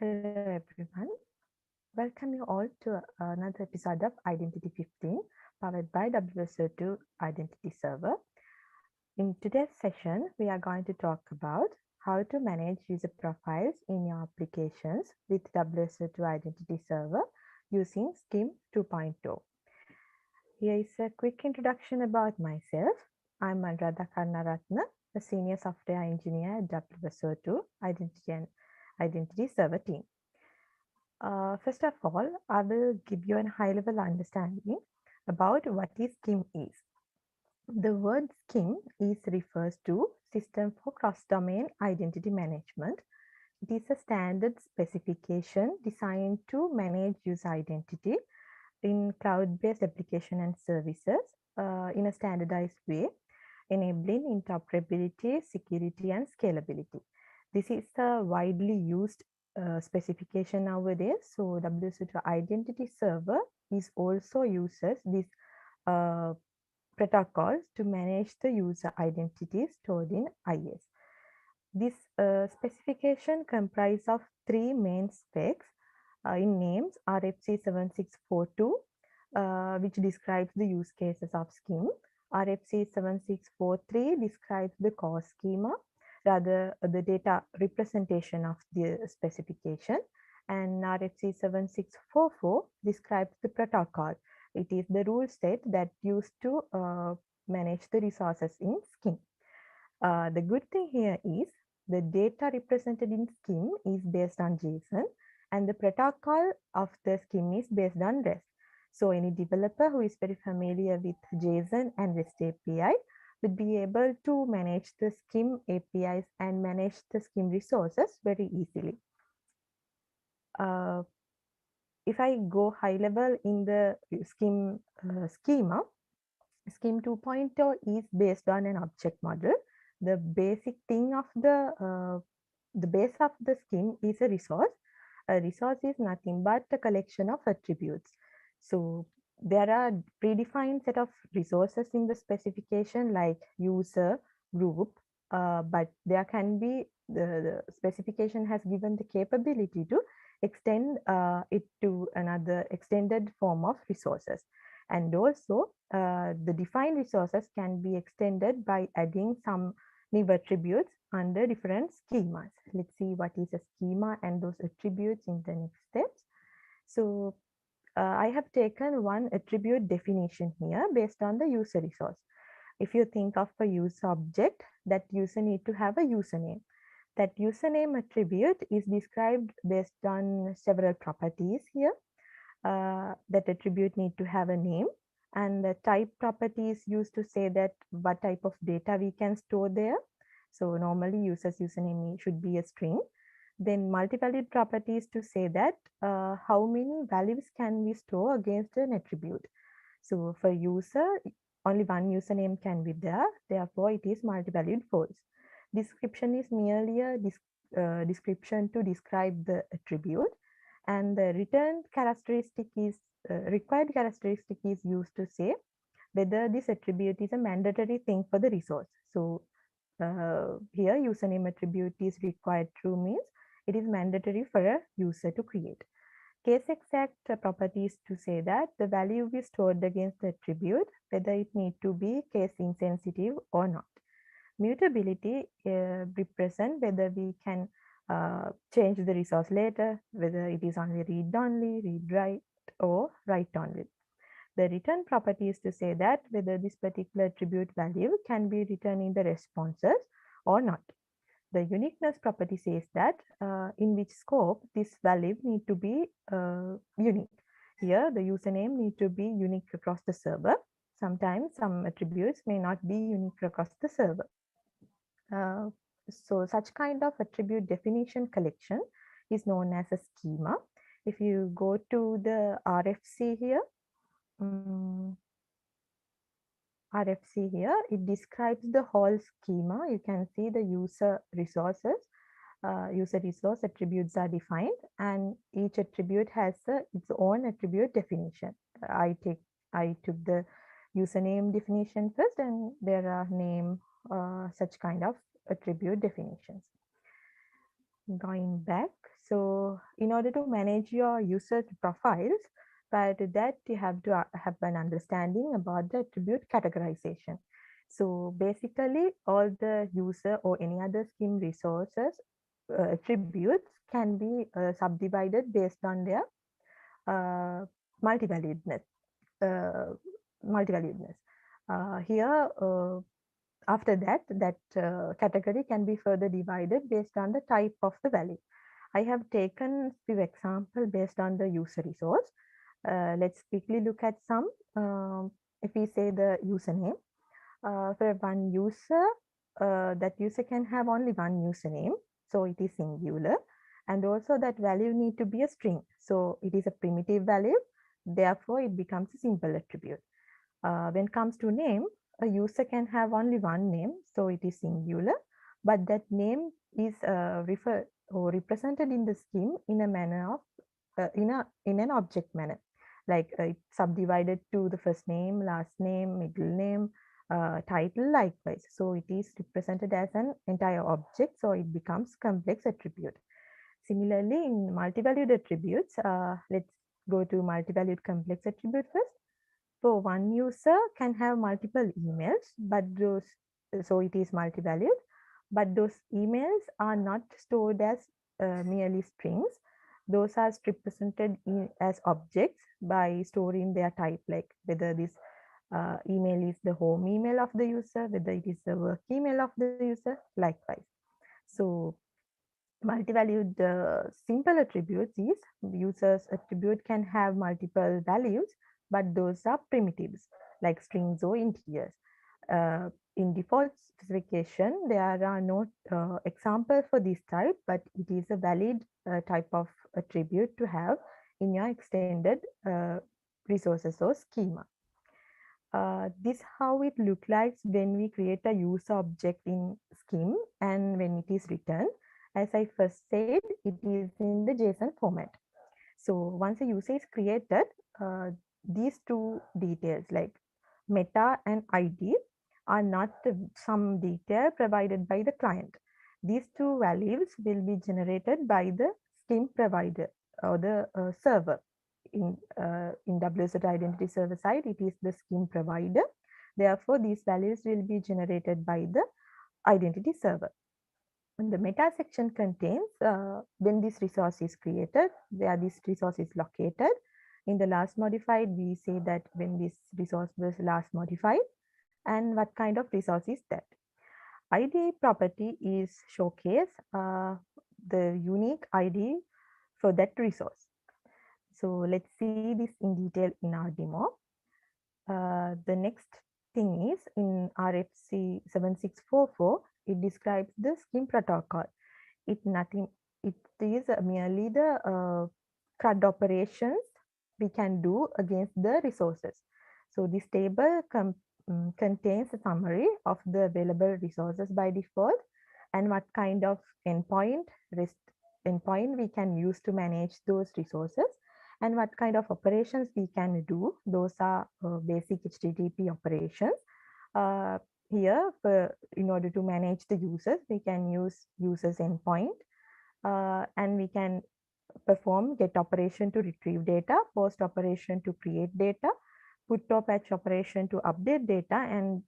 Hello everyone. Welcome you all to another episode of Identity 15 powered by WSO2 Identity Server. In today's session, we are going to talk about how to manage user profiles in your applications with WSO2 Identity Server using SCIM 2.0. Here is a quick introduction about myself. I'm Anuradha Karnaratna, a senior software engineer at WSO2 Identity Server team. First of all, I will give you a high-level understanding about what is SCIM is. The word SCIM refers to System for Cross-Domain Identity Management. It is a standard specification designed to manage user identity in cloud-based application and services in a standardized way, enabling interoperability, security, and scalability. This is a widely used specification nowadays. So WSO2 Identity Server is also uses this uh, protocols to manage the user identities stored in IS. This specification comprises of three main specs in names RFC7642, which describes the use cases of SCIM. RFC7643 describes the core schema, rather the data representation of the specification, and RFC7644 describes the protocol. It is the rule set that used to manage the resources in SCIM. The good thing here is the data represented in SCIM is based on JSON and the protocol of the SCIM is based on REST. So any developer who is very familiar with JSON and REST API would be able to manage the SCIM APIs and manage the SCIM resources very easily. If I go high level in the SCIM schema, SCIM 2.0 is based on an object model. The basic thing of the base of the SCIM is a resource. A resource is nothing but a collection of attributes. So there are predefined set of resources in the specification like user, group, but there can be the specification has given the capability to extend it to another extended form of resources. And also the defined resources can be extended by adding some new attributes under different schemas. Let's see what is a schema and those attributes in the next steps. So I have taken one attribute definition here based on the user resource. If you think of a user object, that user need to have a username. That username attribute is described based on several properties here. That attribute need to have a name, and the type property is used to say that what type of data we can store there. So normally user's username should be a string. Then multi-valued properties to say that how many values can we store against an attribute. So for user, only one username can be there. Therefore, it is multi-valued false. Description is merely a description to describe the attribute. And the return characteristic is required characteristic is used to say whether this attribute is a mandatory thing for the resource. So here username attribute is required true means it is mandatory for a user to create. Case exact properties to say that the value we stored against the attribute, whether it need to be case insensitive or not. Mutability represent whether we can change the resource later, whether it is only read only, read write, or write only. The return property is to say that whether this particular attribute value can be written in the responses or not. The uniqueness property says that in which scope this value need to be unique. Here, the username need to be unique across the server. Sometimes some attributes may not be unique across the server. So such kind of attribute definition collection is known as a schema. If you go to the RFC here, RFC here, it describes the whole schema. You can see the user resources. User resource attributes are defined, and each attribute has its own attribute definition. I took the username definition first, and there are name such kind of attribute definitions. Going back, So in order to manage your user profiles, prior to that, you have to have an understanding about the attribute categorization. So basically, all the user or any other SCIM resources attributes can be subdivided based on their uh, multivaluedness. Uh, multivaluedness. Here, after that, category can be further divided based on the type of the value. I have taken few example based on the user resource. Let's quickly look at some. If we say the username, for one user, that user can have only one username, so it is singular, and also that value need to be a string, so it is a primitive value, therefore it becomes a simple attribute. When it comes to name, a user can have only one name, so it is singular, but that name is referred or represented in the scheme in a manner of in an object manner, like it's subdivided to the first name, last name, middle name, title, likewise. So it is represented as an entire object, so it becomes complex attribute. Similarly, in multi-valued attributes, let's go to multi-valued complex attribute first. So one user can have multiple emails, but those, so it is multi-valued, but those emails are not stored as merely strings. Those are represented as objects by storing their type, like whether this email is the home email of the user, whether it is the work email of the user, likewise. So multi-valued simple attributes is users attribute can have multiple values, but those are primitives like strings or integers. In default specification, there are no examples for this type, but it is a valid type of attribute to have in your extended resources or schema. This how it look like when we create a user object in SCIM and when it is returned. As I first said, it is in the JSON format. So once a user is created, uh, these two details like meta and ID are not some detail provided by the client. These two values will be generated by the SCIM provider or the server. In WSO2 Identity Server side, it is the SCIM provider. Therefore, these values will be generated by the identity server. And the meta section contains when this resource is created, where this resource is located. In the last modified, we say that when this resource was last modified and what kind of resource is that. ID property is showcase the unique ID for that resource. So let's see this in detail in our demo. The next thing is in RFC 7644, it describes the SCIM protocol. It is merely the CRUD operations we can do against the resources. So this table contains a summary of the available resources by default and what kind of REST endpoint we can use to manage those resources and what kind of operations we can do. Those are basic HTTP operations. Here, in order to manage the users, we can use users endpoint and we can perform get operation to retrieve data, post operation to create data, put or patch operation to update data, and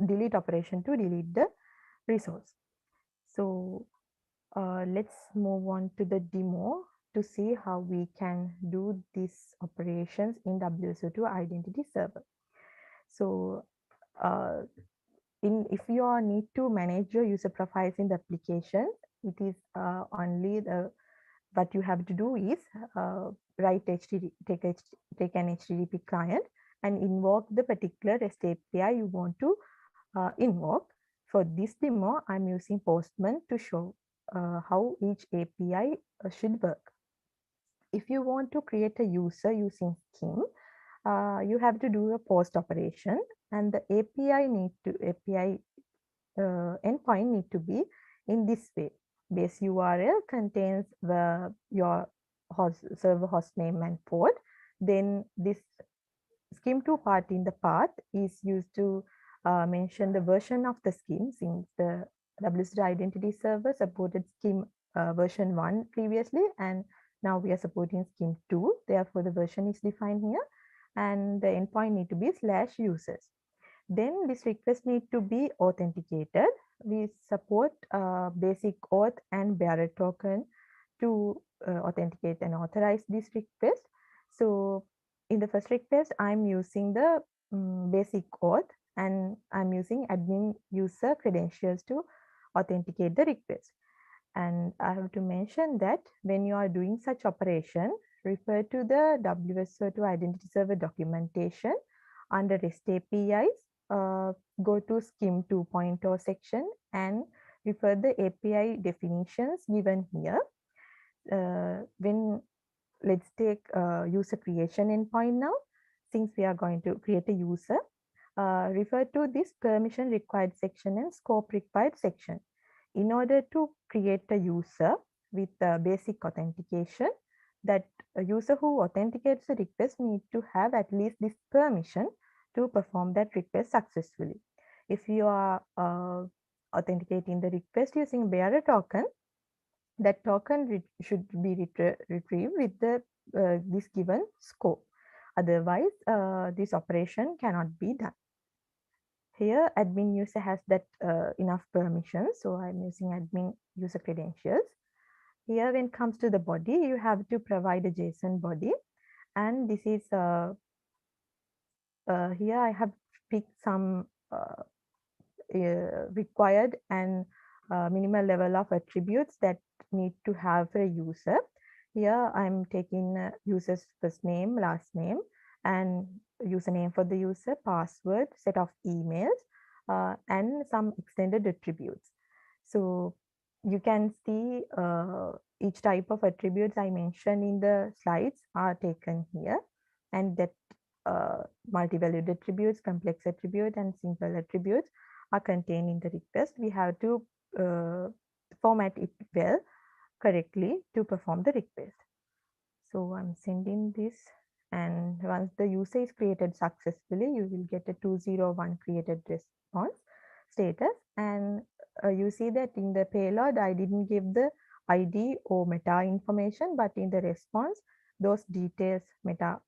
delete operation to delete the resource. So let's move on to the demo to see how we can do these operations in WSO2 Identity Server. So if you need to manage your user profiles in the application, it is only what you have to do is take an HTTP client and invoke the particular REST API you want to invoke. For this demo, I'm using Postman to show how each API should work. If you want to create a user using SCIM, you have to do a post operation, and the API endpoint need to be in this way. Base URL contains your server host name and port. Then this SCIM2 part in the path is used to mention the version of the SCIM, since the WSO2 Identity Server supported SCIM version 1 previously, and now we are supporting SCIM2. Therefore, the version is defined here, and the endpoint need to be /users. Then this request need to be authenticated. We support basic auth and bearer token to authenticate and authorize this request. So in the first request, I'm using the basic auth, and I'm using admin user credentials to authenticate the request. And I have to mention that when you are doing such operation, refer to the WSO2 Identity Server documentation under REST APIs. Go to SCIM 2.0 section and refer the API definitions given here. When let's take user creation endpoint now. Since we are going to create a user, refer to this permission required section and scope required section. In order to create a user with basic authentication, that a user who authenticates the request need to have at least this permission to perform that request successfully. If you are authenticating the request using bearer token, that token should be retrieved with the this given scope. Otherwise, this operation cannot be done. Here, admin user has that enough permissions, so I'm using admin user credentials. Here, when it comes to the body, you have to provide a JSON body, and this is here I have picked some required and minimal level of attributes that need to have for a user. Here I'm taking user's first name, last name, and username for the user, password, set of emails, and some extended attributes. So you can see each type of attributes I mentioned in the slides are taken here, and that multi-valued attributes, complex attribute, and simple attributes are contained in the request. We have to format it well correctly to perform the request. So I'm sending this, and once the user is created successfully, you will get a 201 created response status. And you see that in the payload, I didn't give the ID or meta information, but in the response, those details, meta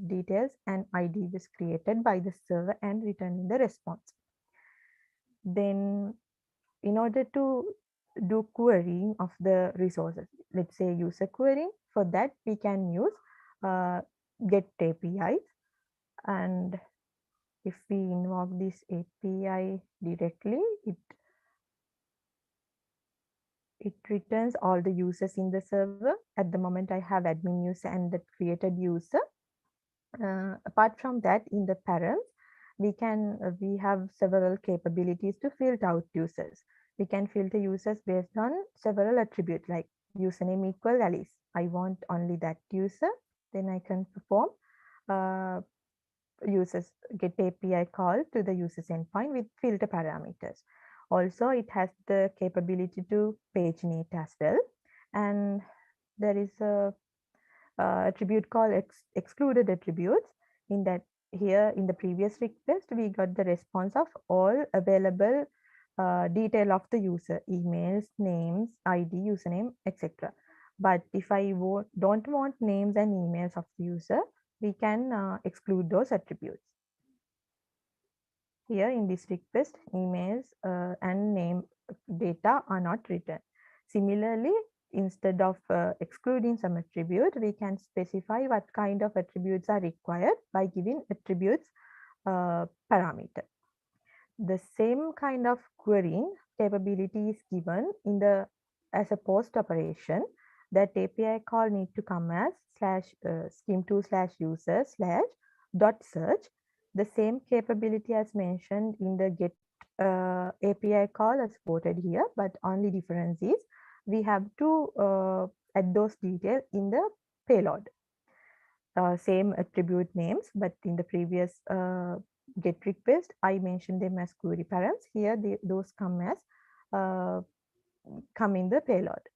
details and ID was created by the server and returned in the response. Then in order to do querying of the resources, let's say user querying, for that we can use get APIs. And if we invoke this API directly, it returns all the users in the server. At the moment, I have admin user and the created user. Apart from that, in the params, we have several capabilities to filter out users. We can filter users based on several attributes like username equal Alice. I want only that user. Then I can perform users get API call to the user's endpoint with filter parameters. Also, it has the capability to paginate as well. And there is a attribute called excluded attributes. In that, here in the previous request, we got the response of all available detail of the user, emails, names, ID, username, etc. But if I don't want names and emails of the user, we can exclude those attributes. Here in this request, emails and name data are not written. Similarly, instead of excluding some attribute, we can specify what kind of attributes are required by giving attributes parameter. The same kind of querying capability is given in the as a post operation. That API call need to come as /scim2/user/dot/search. The same capability as mentioned in the get API call is supported here, but only difference is we have to add those details in the payload. Same attribute names, but in the previous get request, I mentioned them as query params. Here, those come as come in the payload.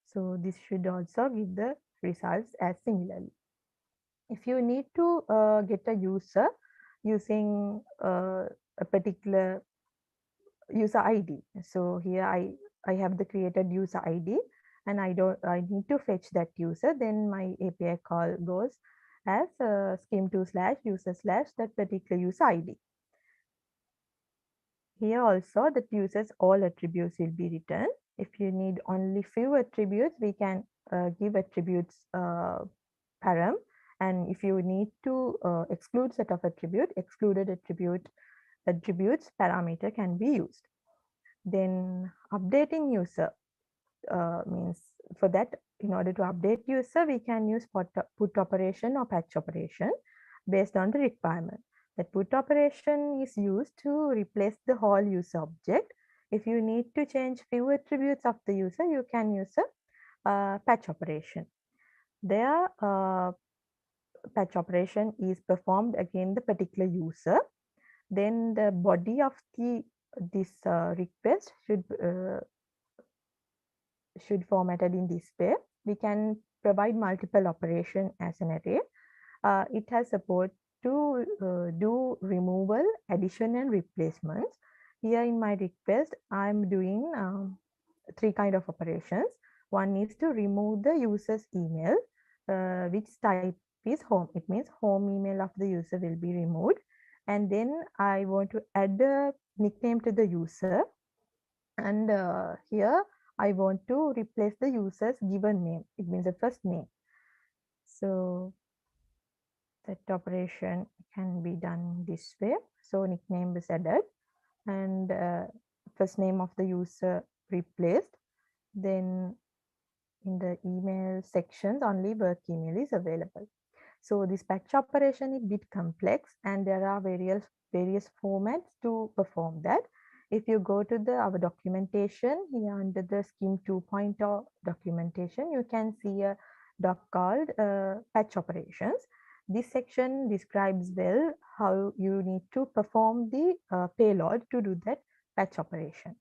So this should also give the results as similarly. If you need to get a user using a particular user ID, so here I have the created user ID, and I need to fetch that user, then my API call goes as scim2/user/ that particular user ID. Here also the user's all attributes will be returned. If you need only few attributes, we can give attributes param, and if you need to exclude set of excluded attributes parameter can be used. Then updating user means, for that, in order to update user, we can use put operation or patch operation based on the requirement. The put operation is used to replace the whole user object. If you need to change few attributes of the user, you can use a patch operation. There, patch operation is performed against the particular user. Then the body of this request should formatted in this way. We can provide multiple operation as an array. It has support to do removal, addition, and replacements. Here in my request, I'm doing 3 kind of operations. One is to remove the user's email, which type is home. It means home email of the user will be removed. And then I want to add a nickname to the user. And here I want to replace the user's given name. It means the first name. So that operation can be done this way. So nickname is added and first name of the user replaced. Then in the email sections, only work email is available. So this patch operation is a bit complex, and there are various formats to perform that. If you go to our documentation here under the SCIM 2.0 documentation, you can see a doc called patch operations. This section describes well how you need to perform the payload to do that patch operation.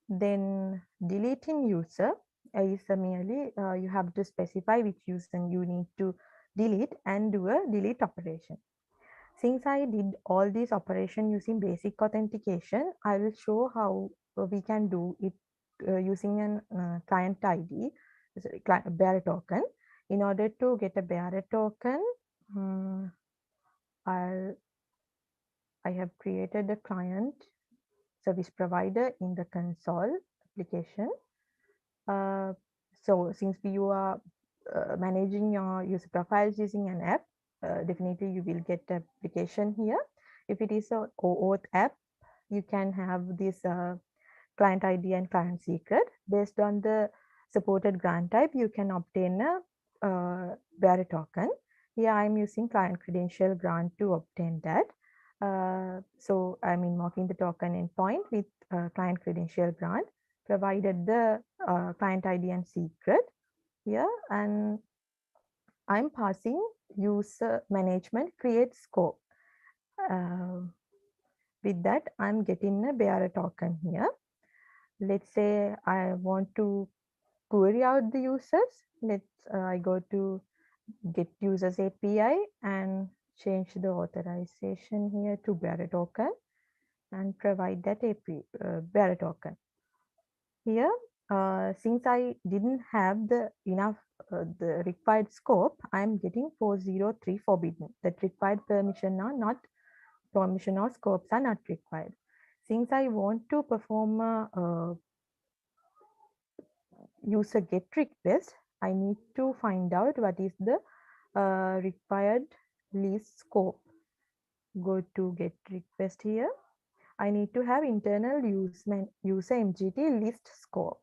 Then deleting user is merely you have to specify which user you need to delete and do a delete operation. Since I did all these operations using basic authentication, I will show how we can do it using a client ID, sorry, bearer token. In order to get a bearer token, I have created a client service provider in the console application. So since you are managing your user profiles using an app, definitely you will get the application here. If it is a OAuth app, you can have this client ID and client secret. Based on the supported grant type, you can obtain a bearer token. Here I'm using client credential grant to obtain that. So I'm invoking the token endpoint with client credential grant, provided the client ID and secret here, and I'm passing user management create scope. With that, I'm getting a bearer token here. Let's say I want to query out the users. I go to get users API and change the authorization here to bearer token and provide that API bearer token. Here, since I didn't have the required scope, I'm getting 403 forbidden. That required permission or scopes are not required. Since I want to perform a user get request, I need to find out what is the required list scope. Go to get request here. I need to have internal user MGT list scope.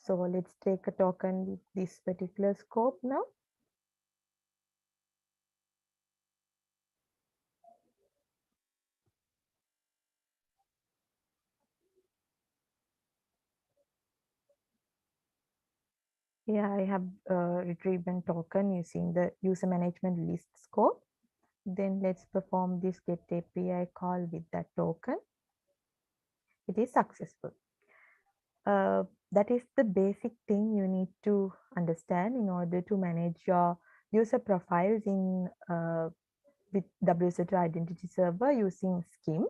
So let's take a token with this particular scope now. Here I have retrieved a token using the user management list scope. Then let's perform this get API call with that token. It is successful. That is the basic thing you need to understand in order to manage your user profiles in with WSO2 Identity Server using SCIM.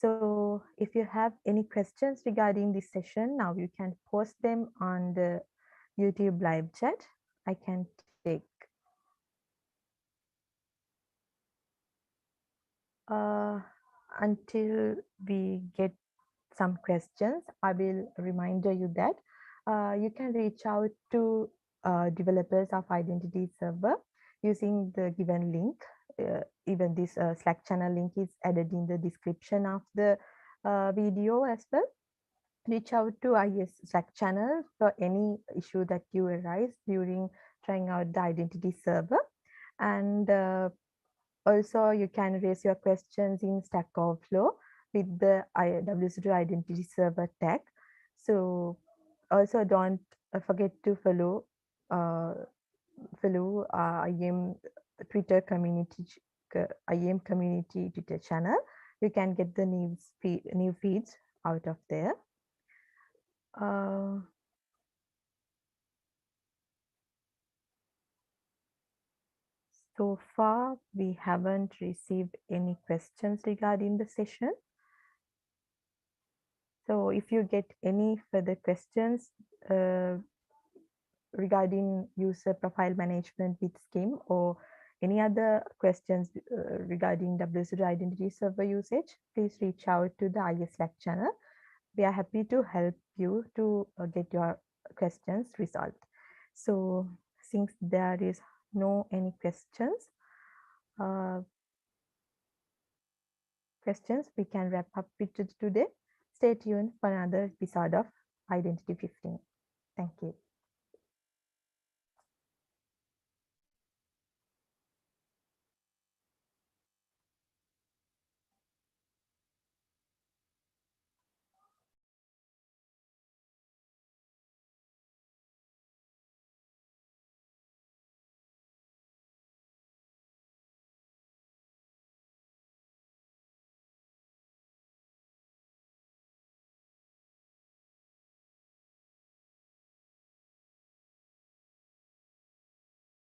So if you have any questions regarding this session, now you can post them on the YouTube live chat. I can take. Uh, until we get some questions, I will remind you that you can reach out to developers of Identity Server using the given link. Even this Slack channel link is added in the description of the video as well. Reach out to IS Slack channel for any issue that you arise during trying out the Identity Server. And also, you can raise your questions in Stack Overflow with the WSO2 Identity Server tag. So also don't forget to follow IM Twitter community, IM community Twitter channel. You can get the new feeds out of there. Uh, so far, we haven't received any questions regarding the session. So if you get any further questions regarding user profile management with SCIM or any other questions regarding WSO2 Identity Server usage, please reach out to the IS Slack channel. We are happy to help you to get your questions resolved. So since there is no any uh, questions, we can wrap up with it today. Stay tuned for another episode of Identity 15. Thank you.